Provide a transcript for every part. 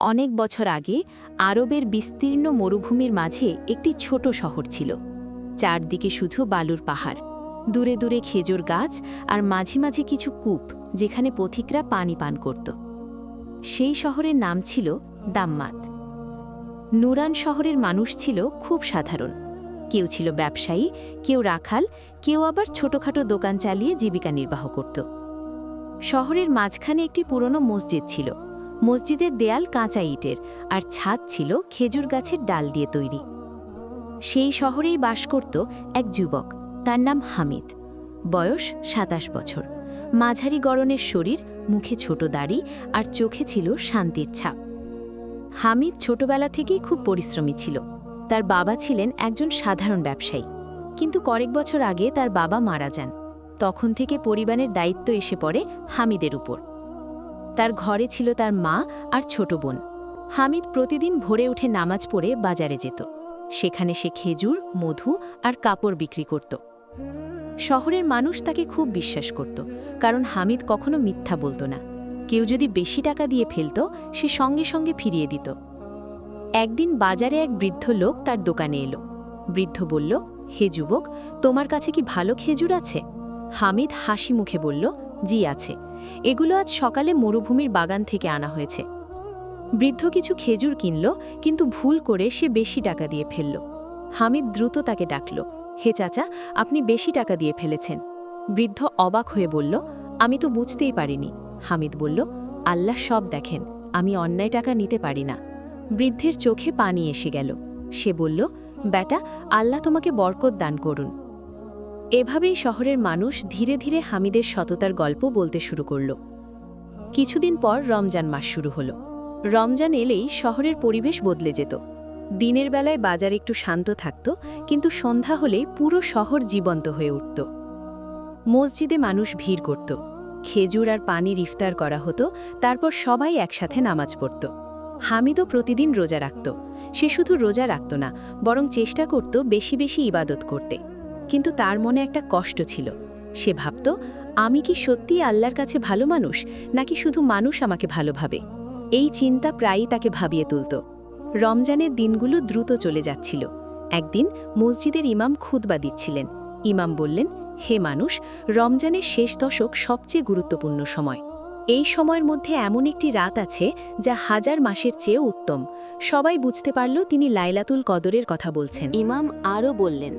অনেক বছর আগে আরবের বিস্তীর্ণ মরুভূমির মাঝে একটি ছোট শহর ছিল। চারদিকে শুধু বালুর পাহাড়, দূরে দূরে খেজুর গাছ আর মাঝে মাঝে কিছু কূপ যেখানে পথিকরা পানি পান করত। সেই শহরের নাম ছিল দাম্মাত। নুরান শহরের মানুষ ছিল খুব সাধারণ। কেউ ছিল ব্যবসায়ী, কেউ রাখাল, কেউ আবার ছোটখাটো দোকান চালিয়ে জীবিকা নির্বাহ করত। শহরের মাঝখানে একটি পুরনো মসজিদ ছিল। মসজিদের দেয়াল কাঁচা ইটের আর ছাদ ছিল খেজুর গাছের ডাল দিয়ে তৈরি। সেই শহরেই বাস করত এক যুবক, তার নাম হামিদ। বয়স ২৭ বছর, মাঝারি গড়নের শরীর, মুখে ছোট দাড়ি আর চোখে ছিল শান্তির ছাপ। হামিদ ছোটবেলা থেকেই খুব পরিশ্রমী ছিল। তার বাবা ছিলেন একজন সাধারণ ব্যবসায়ী, কিন্তু কয়েক বছর আগে তার বাবা মারা যান। তখন থেকে পরিবারের দায়িত্ব এসে পড়ে হামিদের উপর। তার ঘরে ছিল তার মা আর ছোট বোন। হামিদ প্রতিদিন ভোরে উঠে নামাজ পড়ে বাজারে যেত। সেখানে সে খেজুর, মধু আর কাপড় বিক্রি করত। শহরের মানুষ তাকে খুব বিশ্বাস করত, কারণ হামিদ কখনো মিথ্যা বলতো না। কেউ যদি বেশি টাকা দিয়ে ফেলত, সে সঙ্গে সঙ্গে ফিরিয়ে দিত। একদিন বাজারে এক বৃদ্ধ লোক তার দোকানে এলো। বৃদ্ধ বলল, হে যুবক, তোমার কাছে কি ভালো খেজুর আছে? হামিদ হাসি মুখে বলল, জি আছে, এগুলো আজ সকালে মরুভূমির বাগান থেকে আনা হয়েছে। বৃদ্ধ কিছু খেজুর কিনল, কিন্তু ভুল করে সে বেশি টাকা দিয়ে ফেলল। হামিদ দ্রুত তাকে ডাকল, হে চাচা, আপনি বেশি টাকা দিয়ে ফেলেছেন। বৃদ্ধ অবাক হয়ে বলল, আমি তো বুঝতেই পারিনি। হামিদ বলল, আল্লাহ সব দেখেন, আমি অন্যায় টাকা নিতে পারি না। বৃদ্ধের চোখে পানি এসে গেল। সে বলল, বেটা, আল্লাহ তোমাকে বরকত দান করুন। এভাবেই শহরের মানুষ ধীরে ধীরে হামিদের সততার গল্প বলতে শুরু করল। কিছুদিন পর রমজান মাস শুরু হলো। রমজান এলেই শহরের পরিবেশ বদলে যেত। দিনের বেলায় বাজার একটু শান্ত থাকত, কিন্তু সন্ধ্যা হলে পুরো শহর জীবন্ত হয়ে উঠত। মসজিদে মানুষ ভিড় করত, খেজুর আর পানির ইফতার করা হতো, তারপর সবাই একসাথে নামাজ পড়ত। হামিদও প্রতিদিন রোজা রাখত। সে শুধু রোজা রাখত না, বরং চেষ্টা করত বেশি বেশি ইবাদত করতে। কিন্তু তার মনে একটা কষ্ট ছিল। সে ভাবত, আমি কি সত্যিই আল্লাহর কাছে ভালো মানুষ, নাকি শুধু মানুষ আমাকে ভালোভাবে? এই চিন্তা প্রায়ই তাকে ভাবিয়ে তুলত। রমজানের দিনগুলো দ্রুত চলে যাচ্ছিল। একদিন মসজিদের ইমাম খুতবা দিচ্ছিলেন। ইমাম বললেন, হে মানুষ, রমজানের শেষ দশক সবচেয়ে গুরুত্বপূর্ণ সময়। এই সময়ের মধ্যে এমন একটি রাত আছে যা হাজার মাসের চেয়েও উত্তম। সবাই বুঝতে পারল তিনি লাইলাতুল কদরের কথা বলছেন। ইমাম আরও বললেন,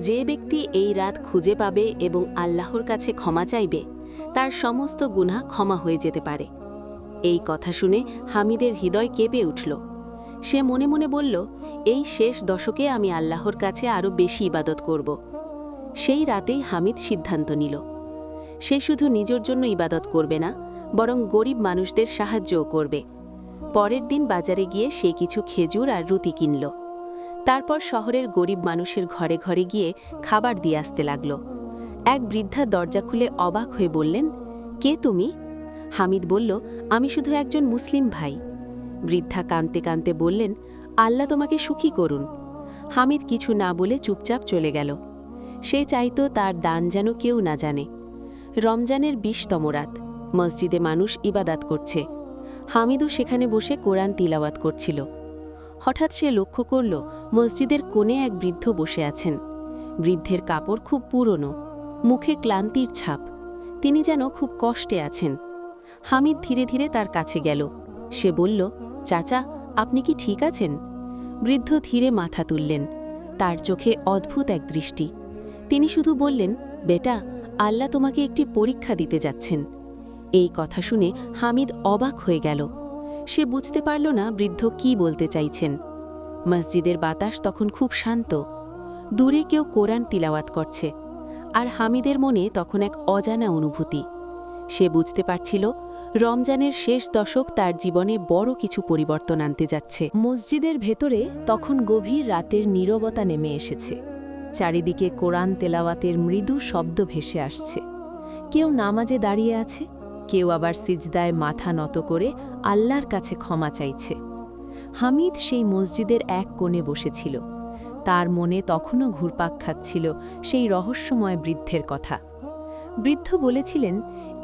যে ব্যক্তি এই রাত খুঁজে পাবে এবং আল্লাহর কাছে ক্ষমা চাইবে, তার সমস্ত গুনাহ ক্ষমা হয়ে যেতে পারে। এই কথা শুনে হামিদের হৃদয় কেঁপে উঠল। সে মনে মনে বলল, এই শেষ দশকে আমি আল্লাহর কাছে আরও বেশি ইবাদত করব। সেই রাতেই হামিদ সিদ্ধান্ত নিল, সে শুধু নিজের জন্য ইবাদত করবে না, বরং গরিব মানুষদের সাহায্যও করবে। পরের দিন বাজারে গিয়ে সে কিছু খেজুর আর রুটি কিনল। তারপর শহরের গরিব মানুষের ঘরে ঘরে গিয়ে খাবার দিয়ে আসতে লাগল। এক বৃদ্ধা দরজা খুলে অবাক হয়ে বললেন, কে তুমি? হামিদ বলল, আমি শুধু একজন মুসলিম ভাই। বৃদ্ধা কাঁদতে কাঁদতে বললেন, আল্লাহ তোমাকে সুখী করুন। হামিদ কিছু না বলে চুপচাপ চলে গেল। সে চাইতো তার দান যেন কেউ না জানে। রমজানের ২০তম রাত, মসজিদে মানুষ ইবাদাত করছে। হামিদও সেখানে বসে কোরআন তিলাওয়াত করছিল। হঠাৎ সে লক্ষ্য করল, মসজিদের কোণে এক বৃদ্ধ বসে আছেন। বৃদ্ধের কাপড় খুব পুরনো, মুখে ক্লান্তির ছাপ। তিনি যেন খুব কষ্টে আছেন। হামিদ ধীরে ধীরে তার কাছে গেল। সে বলল, চাচা, আপনি কি ঠিক আছেন? বৃদ্ধ ধীরে মাথা তুললেন। তার চোখে অদ্ভুত এক দৃষ্টি। তিনি শুধু বললেন, বেটা, আল্লাহ তোমাকে একটি পরীক্ষা দিতে যাচ্ছেন। এই কথা শুনে হামিদ অবাক হয়ে গেল। সে বুঝতে পারল না বৃদ্ধ কি বলতে চাইছেন। মসজিদের বাতাস তখন খুব শান্ত। দূরে কেউ কোরআন তিলাওয়াত করছে, আর হামিদের মনে তখন এক অজানা অনুভূতি। সে বুঝতে পারছিল, রমজানের শেষ দশক তার জীবনে বড় কিছু পরিবর্তন আনতে যাচ্ছে। মসজিদের ভেতরে তখন গভীর রাতের নীরবতা নেমে এসেছে। চারিদিকে কোরআন তেলাওয়াতের মৃদু শব্দ ভেসে আসছে। কেউ নামাজে দাঁড়িয়ে আছে, কেউ আবার সিজদায় মাথা নত করে আল্লাহর কাছে ক্ষমা চাইছে। হামিদ সেই মসজিদের এক কোণে বসেছিল। তার মনে তখনও ঘুরপাক খাচ্ছিল সেই রহস্যময় বৃদ্ধের কথা। বৃদ্ধ বলেছিলেন,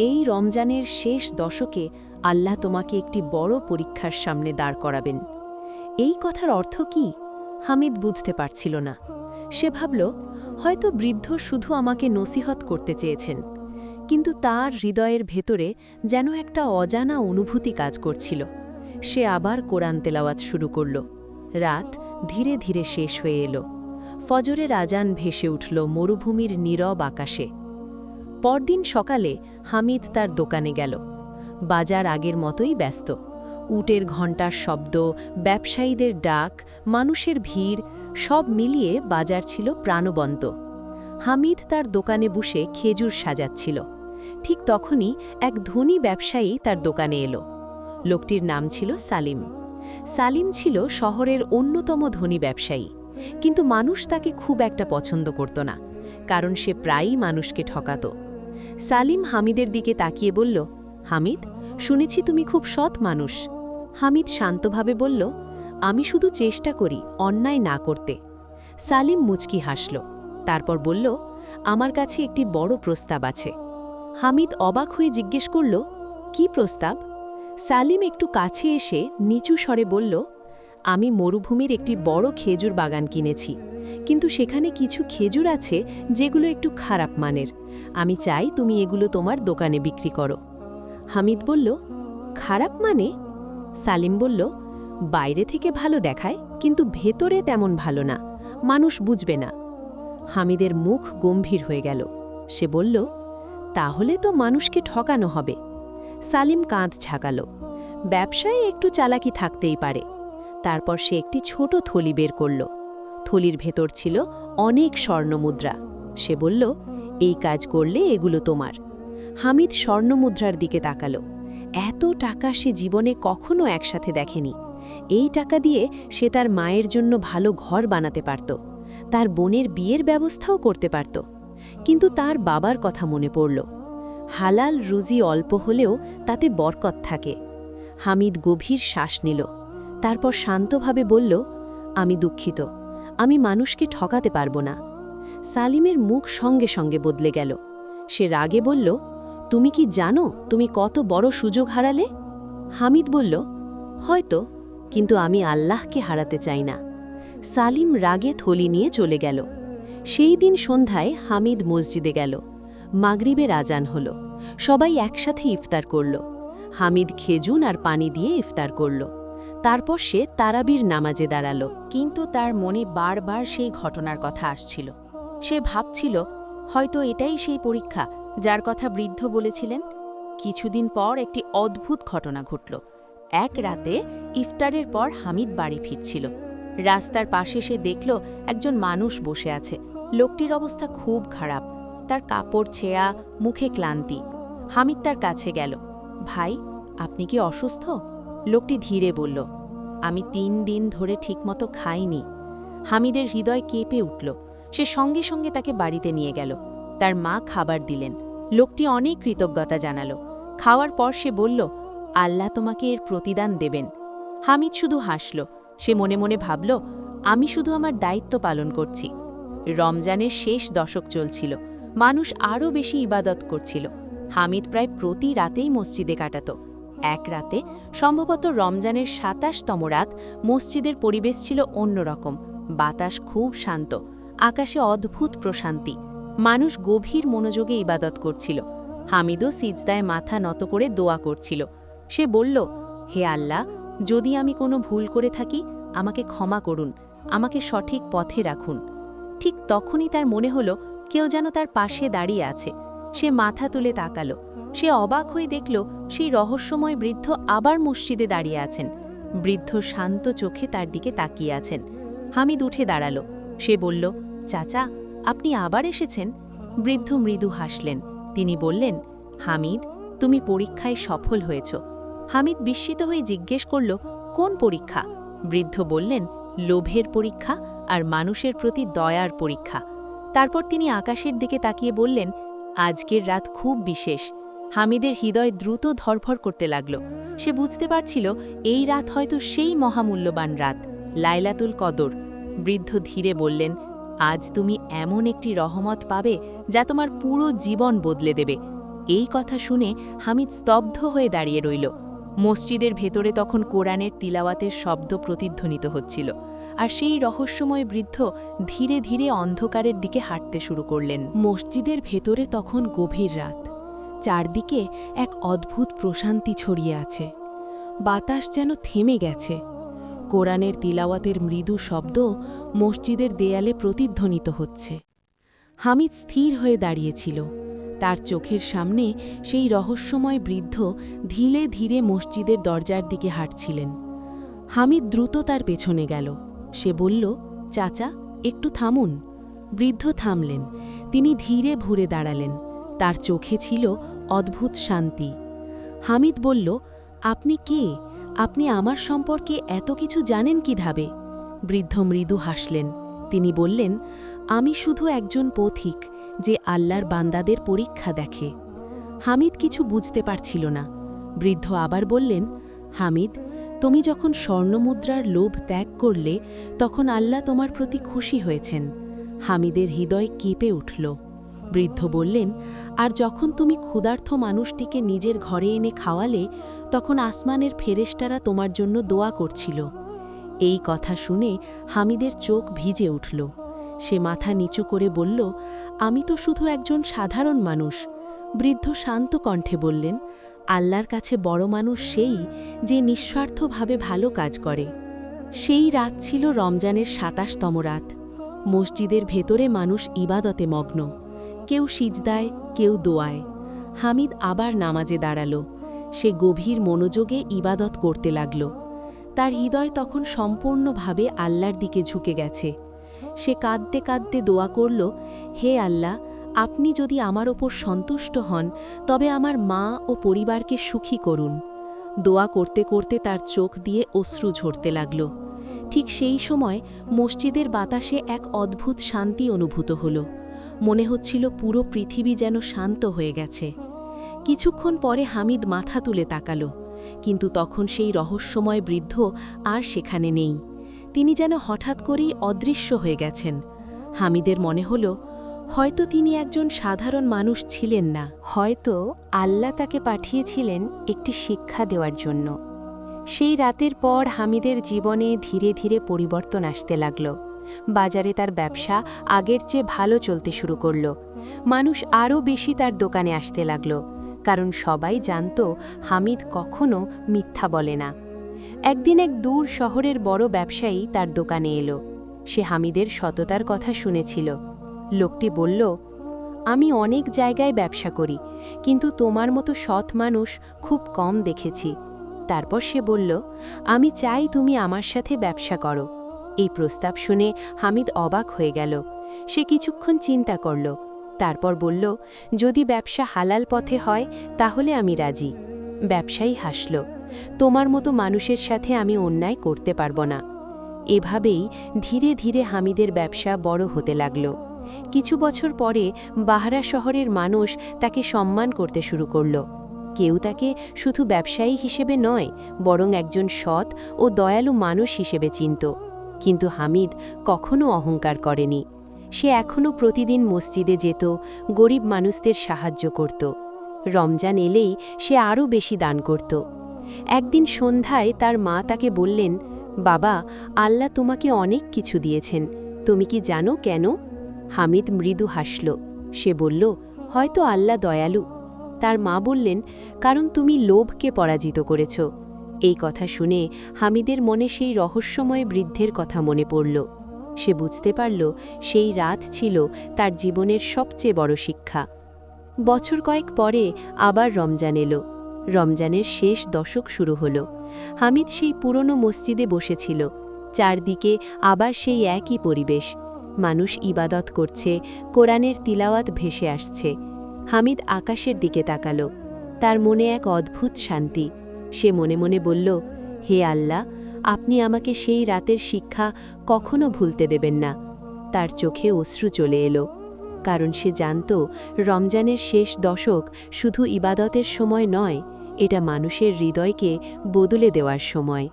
এই রমজানের শেষ দশকে আল্লাহ তোমাকে একটি বড় পরীক্ষার সামনে দাঁড় করাবেন। এই কথার অর্থ কি হামিদ বুঝতে পারছিল না। সে ভাবল, হয়তো বৃদ্ধ শুধু আমাকে নসিহত করতে চেয়েছেন, কিন্তু তার হৃদয়ের ভেতরে যেন একটা অজানা অনুভূতি কাজ করছিল। সে আবার কোরআন তেলাওয়াত শুরু করল। রাত ধীরে ধীরে শেষ হয়ে এলো। ফজরের আজান ভেসে উঠল মরুভূমির নীরব আকাশে। পরদিন সকালে হামিদ তার দোকানে গেল। বাজার আগের মতোই ব্যস্ত। উটের ঘণ্টার শব্দ, ব্যবসায়ীদের ডাক, মানুষের ভিড়, সব মিলিয়ে বাজার ছিল প্রাণবন্ত। হামিদ তার দোকানে বসে খেজুর সাজাচ্ছিল। ঠিক তখনই এক ধনী ব্যবসায়ী তার দোকানে এলো। লোকটির নাম ছিল সালিম। সালিম ছিল শহরের অন্যতম ধনী ব্যবসায়ী, কিন্তু মানুষ তাকে খুব একটা পছন্দ করত না, কারণ সে প্রায়ই মানুষকে ঠকাত। সালিম হামিদের দিকে তাকিয়ে বলল, হামিদ, শুনেছি তুমি খুব সৎ মানুষ। হামিদ শান্তভাবে বলল, আমি শুধু চেষ্টা করি অন্যায় না করতে। সালিম মুচকি হাসল, তারপর বলল, আমার কাছে একটি বড় প্রস্তাব আছে। হামিদ অবাক হয়ে জিজ্ঞেস করল, কি প্রস্তাব? সালিম একটু কাছে এসে নিচু স্বরে বলল, আমি মরুভূমির একটি বড় খেজুর বাগান কিনেছি, কিন্তু সেখানে কিছু খেজুর আছে যেগুলো একটু খারাপ মানের। আমি চাই তুমি এগুলো তোমার দোকানে বিক্রি করো। হামিদ বলল, খারাপ মানে? সালিম বলল, বাইরে থেকে ভালো দেখায়, কিন্তু ভেতরে তেমন ভালো না, মানুষ বুঝবে না। হামিদের মুখ গম্ভীর হয়ে গেল। সে বলল, তাহলে তো মানুষকে ঠকানো হবে। সালিম কাঁধ ঝাঁকাল, ব্যবসায় একটু চালাকি থাকতেই পারে। তারপর সে একটি ছোট থলি বের করল। থলির ভেতর ছিল অনেক স্বর্ণমুদ্রা। সে বলল, এই কাজ করলে এগুলো তোমার। হামিদ স্বর্ণমুদ্রার দিকে তাকাল। এত টাকা সে জীবনে কখনো একসাথে দেখেনি। এই টাকা দিয়ে সে তার মায়ের জন্য ভালো ঘর বানাতে পারত, তার বোনের বিয়ের ব্যবস্থাও করতে পারত। কিন্তু তার বাবার কথা মনে পড়ল। হালাল রুজি অল্প হলেও তাতে বরকত থাকে। হামিদ গভীর শ্বাস নিল, তারপর শান্তভাবে বলল, আমি দুঃখিত, আমি মানুষকে ঠকাতে পারব না। সালিমের মুখ সঙ্গে সঙ্গে বদলে গেল। সে রাগে বলল, তুমি কি জানো তুমি কত বড় সুযোগ হারালে? হামিদ বলল, হয়তো, কিন্তু আমি আল্লাহকে হারাতে চাই না। সালিম রাগে থলি নিয়ে চলে গেল। সেই দিন সন্ধ্যায় হামিদ মসজিদে গেল। মাগরিবের আজান হল। সবাই একসাথে ইফতার করল। হামিদ খেজুর আর পানি দিয়ে ইফতার করল। তারপর সে তারাবির নামাজে দাঁড়াল। কিন্তু তার মনে বারবার সেই ঘটনার কথা আসছিল। সে ভাবছিল, হয়তো এটাই সেই পরীক্ষা যার কথা বৃদ্ধ বলেছিলেন। কিছুদিন পর একটি অদ্ভুত ঘটনা ঘটল। এক রাতে ইফতারের পর হামিদ বাড়ি ফিরছিল। রাস্তার পাশে সে দেখল একজন মানুষ বসে আছে। লোকটির অবস্থা খুব খারাপ, তার কাপড় ছেঁড়া, মুখে ক্লান্তি। হামিদ তার কাছে গেল। ভাই, আপনি কি অসুস্থ? লোকটি ধীরে বলল, আমি 3 দিন ধরে ঠিকমতো খাইনি। হামিদের হৃদয় কেঁপে উঠল। সে সঙ্গে সঙ্গে তাকে বাড়িতে নিয়ে গেল। তার মা খাবার দিলেন। লোকটি অনেক কৃতজ্ঞতা জানালো। খাওয়ার পর সে বলল, আল্লাহ তোমাকে এর প্রতিদান দেবেন। হামিদ শুধু হাসল। সে মনে মনে ভাবল, আমি শুধু আমার দায়িত্ব পালন করছি। রমজানের শেষ দশক চলছিল। মানুষ আরও বেশি ইবাদত করছিল। হামিদ প্রায় প্রতি রাতেই মসজিদে কাটাত। এক রাতে, সম্ভবত রমজানের ২৭তম রাত, মসজিদের পরিবেশ ছিল অন্যরকম। বাতাস খুব শান্ত, আকাশে অদ্ভুত প্রশান্তি। মানুষ গভীর মনোযোগে ইবাদত করছিল। হামিদও সিজদায় মাথা নত করে দোয়া করছিল। সে বলল, হে আল্লাহ, যদি আমি কোনো ভুল করে থাকি, আমাকে ক্ষমা করুন, আমাকে সঠিক পথে রাখুন। ঠিক তখনই তার মনে হলো কেউ যেন তার পাশে দাঁড়িয়ে আছে। সে মাথা তুলে তাকালো। সে অবাক হয়ে দেখল সেই রহস্যময় বৃদ্ধ আবার মসজিদে দাঁড়িয়ে আছেন। বৃদ্ধ শান্ত চোখে তার দিকে তাকিয়ে আছেন। হামিদ উঠে দাঁড়ালো। সে বলল, চাচা, আপনি আবার এসেছেন? বৃদ্ধ মৃদু হাসলেন। তিনি বললেন, হামিদ, তুমি পরীক্ষায় সফল হয়েছ। হামিদ বিস্মিত হয়ে জিজ্ঞেস করল, কোন পরীক্ষা? বৃদ্ধ বললেন, লোভের পরীক্ষা আর মানুষের প্রতি দয়ার পরীক্ষা। তারপর তিনি আকাশের দিকে তাকিয়ে বললেন, আজকের রাত খুব বিশেষ। হামিদের হৃদয় দ্রুত ধরফর করতে লাগল। সে বুঝতে পারছিল এই রাত হয়তো সেই মহামূল্যবান রাত, লাইলাতুল কদর। বৃদ্ধ ধীরে বললেন, আজ তুমি এমন একটি রহমত পাবে যা তোমার পুরো জীবন বদলে দেবে। এই কথা শুনে হামিদ স্তব্ধ হয়ে দাঁড়িয়ে রইল। মসজিদের ভেতরে তখন কোরআনের তিলাওয়াতের শব্দ প্রতিধ্বনিত হচ্ছিল, আর সেই রহস্যময় বৃদ্ধ ধীরে ধীরে অন্ধকারের দিকে হাঁটতে শুরু করলেন। মসজিদের ভেতরে তখন গভীর রাত। চারদিকে এক অদ্ভুত প্রশান্তি ছড়িয়ে আছে। বাতাস যেন থেমে গেছে। কোরআনের তিলাওয়াতের মৃদু শব্দ মসজিদের দেয়ালে প্রতিধ্বনিত হচ্ছে। হামিদ স্থির হয়ে দাঁড়িয়েছিল। তার চোখের সামনে সেই রহস্যময় বৃদ্ধ ধীরে ধীরে মসজিদের দরজার দিকে হাঁটছিলেন। হামিদ দ্রুত তার পেছনে গেল। সে বলল, চাচা, একটু থামুন। বৃদ্ধ থামলেন। তিনি ধীরে ঘুরে দাঁড়ালেন। তার চোখে ছিল অদ্ভুত শান্তি। হামিদ বলল, আপনি কে? আপনি আমার সম্পর্কে এত কিছু জানেন কিভাবে? বৃদ্ধ মৃদু হাসলেন। তিনি বললেন, আমি শুধু একজন পথিক যে আল্লাহর বান্দাদের পরীক্ষা দেখে। হামিদ কিছু বুঝতে পারছিল না। বৃদ্ধ আবার বললেন, হামিদ, তুমি যখন স্বর্ণমুদ্রার লোভ ত্যাগ করলে তখন আল্লাহ তোমার প্রতি খুশি হয়েছেন। হামিদের হৃদয় কেঁপে উঠল। বৃদ্ধ বললেন, আর যখন তুমি ক্ষুধার্ত মানুষটিকে নিজের ঘরে এনে খাওয়ালে তখন আসমানের ফেরেশতারা তোমার জন্য দোয়া করছিল। এই কথা শুনে হামিদের চোখ ভিজে উঠল। সে মাথা নিচু করে বলল, আমি তো শুধু একজন সাধারণ মানুষ। বৃদ্ধ শান্ত কণ্ঠে বললেন, আল্লাহর কাছে বড় মানুষ সেই যে নিঃস্বার্থভাবে ভালো কাজ করে। সেই রাত ছিল রমজানের ২৭তম রাত। মসজিদের ভেতরে মানুষ ইবাদতে মগ্ন। কেউ সিজদায়, কেউ দোয়ায়। হামিদ আবার নামাজে দাঁড়াল। সে গভীর মনোযোগে ইবাদত করতে লাগল। তার হৃদয় তখন সম্পূর্ণভাবে আল্লাহর দিকে ঝুঁকে গেছে। সে কাঁদতে কাঁদতে দোয়া করল, হে আল্লাহ, আপনি যদি আমার ওপর সন্তুষ্ট হন তবে আমার মা ও পরিবারকে সুখী করুন। দোয়া করতে করতে তার চোখ দিয়ে অশ্রু ঝরতে লাগল। ঠিক সেই সময় মসজিদের বাতাসে এক অদ্ভুত শান্তি অনুভূত হল। মনে হচ্ছিল পুরো পৃথিবী যেন শান্ত হয়ে গেছে। কিছুক্ষণ পরে হামিদ মাথা তুলে তাকাল, কিন্তু তখন সেই রহস্যময় বৃদ্ধ আর সেখানে নেই। তিনি যেন হঠাৎ করেই অদৃশ্য হয়ে গেছেন। হামিদের মনে হল, হয়তো তিনি একজন সাধারণ মানুষ ছিলেন না, হয়তো আল্লাহ তাকে পাঠিয়েছিলেন একটি শিক্ষা দেওয়ার জন্য। সেই রাতের পর হামিদের জীবনে ধীরে ধীরে পরিবর্তন আসতে লাগল। বাজারে তার ব্যবসা আগের চেয়ে ভালো চলতে শুরু করল। মানুষ আরও বেশি তার দোকানে আসতে লাগল, কারণ সবাই জানত হামিদ কখনো মিথ্যা বলে না। একদিন এক দূর শহরের বড় ব্যবসায়ী তার দোকানে এলো। সে হামিদের সততার কথা শুনেছিল। লোকটি বলল, আমি অনেক জায়গায় ব্যবসা করি, কিন্তু তোমার মতো সৎ মানুষ খুব কম দেখেছি। তারপর সে বলল, আমি চাই তুমি আমার সাথে ব্যবসা করো। এই প্রস্তাব শুনে হামিদ অবাক হয়ে গেল। সে কিছুক্ষণ চিন্তা করল। তারপর বলল, যদি ব্যবসা হালাল পথে হয় তাহলে আমি রাজি। ব্যবসায়ী হাসল, তোমার মতো মানুষের সাথে আমি অন্যায় করতে পারব না। এভাবেই ধীরে ধীরে হামিদের ব্যবসা বড় হতে লাগল। কিছু বছর পরে বাহরা শহরের মানুষ তাকে সম্মান করতে শুরু করল। কেউ তাকে শুধু ব্যবসায়ী হিসেবে নয়, বরং একজন সৎ ও দয়ালু মানুষ হিসেবে চিনত। কিন্তু হামিদ কখনো অহংকার করেনি। সে এখনও প্রতিদিন মসজিদে যেত, গরিব মানুষদের সাহায্য করত। রমজান এলেই সে আরও বেশি দান করত। একদিন সন্ধ্যায় তার মা তাকে বললেন, বাবা, আল্লাহ তোমাকে অনেক কিছু দিয়েছেন, তুমি কি জানো কেন? হামিদ মৃদু হাসল। সে বলল, হয়তো আল্লাহ দয়ালু। তার মা বললেন, কারণ তুমি লোভকে পরাজিত করেছ। এই কথা শুনে হামিদের মনে সেই রহস্যময় বৃদ্ধের কথা মনে পড়ল। সে বুঝতে পারল সেই রাত ছিল তার জীবনের সবচেয়ে বড় শিক্ষা। বছর কয়েক পরে আবার রমজান এলো। রমজানের শেষ দশক শুরু হলো। হামিদ সেই পুরনো মসজিদে বসেছিল। চারদিকে আবার সেই একই পরিবেশ। মানুষ ইবাদত করছে, কোরআনের তিলাওয়াত ভেসে আসছে। হামিদ আকাশের দিকে তাকালো। তার মনে এক অদ্ভুত শান্তি। সে মনে মনে বলল, হে আল্লাহ, আপনি আমাকে সেই রাতের শিক্ষা কখনো ভুলতে দেবেন না। তার চোখে অশ্রু চলে এলো, কারণ সে জানত রমজানের শেষ দশক শুধু ইবাদতের সময় নয়, এটা মানুষের হৃদয়কে বদলে দেওয়ার সময়।